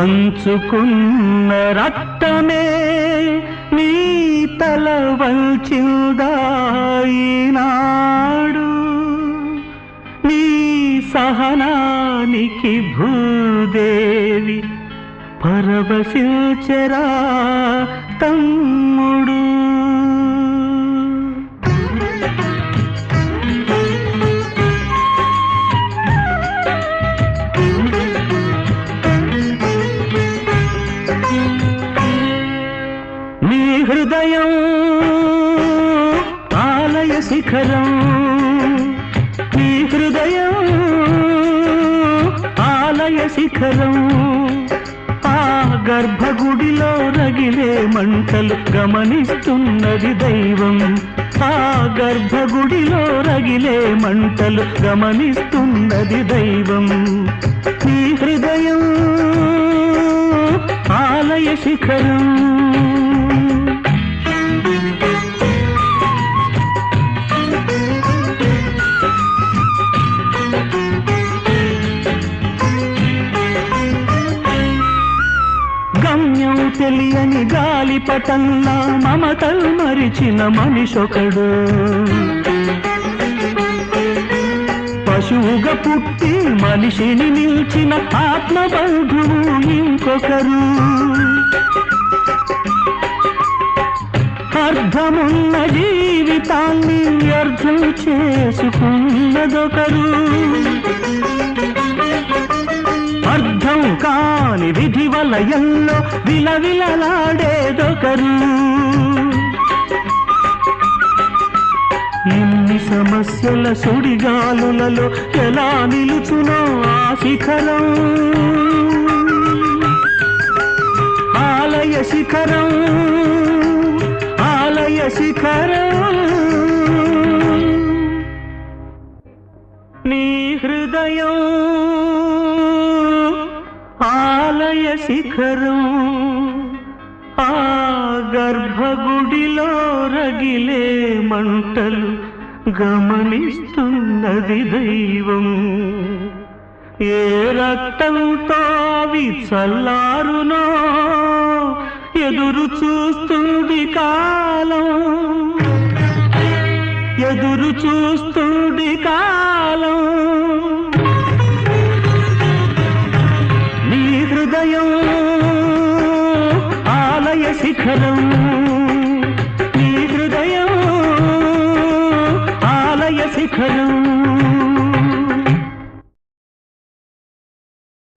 పంచుకున్న రక్తమే నీ తల వంచిందాయినాడు నీ సహనానికి భూదేవి పరవశించెరా తమ్ముడు. నీ హృదయం ఆలయ శిఖరం, నీ హృదయం ఆలయ శిఖరం. ఆ గర్భగుడిలో రగిలే మంటలు గమనిస్తున్నది దైవం. ఆ గర్భగుడిలో రగిలే మంటలు గమనిస్తున్నది దైవం. నీ హృదయం ఆలయ శిఖరం. గమ్యం తెలియని గాలిపటంలా మమతలు మరిచిన మనిషొకడు. పశువుగా పుట్టి మనిషిని నిలిచిన ఆత్మబంధువు ఇంకొకరు. అర్థమున్న జీవితాన్ని అర్థం చేసుకున్నదొకరు. అర్థం కాని విధి వలయంలో విలవిలలాడేదొకరు. ఇన్ని సమస్యల సుడిగాలులలో ఎలా నిలుచునో ఆ శిఖరం. ఆలయ శిఖరం, ఆలయ శిఖరం. నీ హృదయం ఆలయ శిఖరం. ఆ గర్భగుడిలో రగిలే మంటలు గమనిస్తున్నది దైవం. ఏ రక్తంతో అవి చల్లారునో ఎదురు చూస్తుంది కాలం, ఎదురు చూస్తుంది కాలం. నీ హృదయం ఆలయ శిఖరం.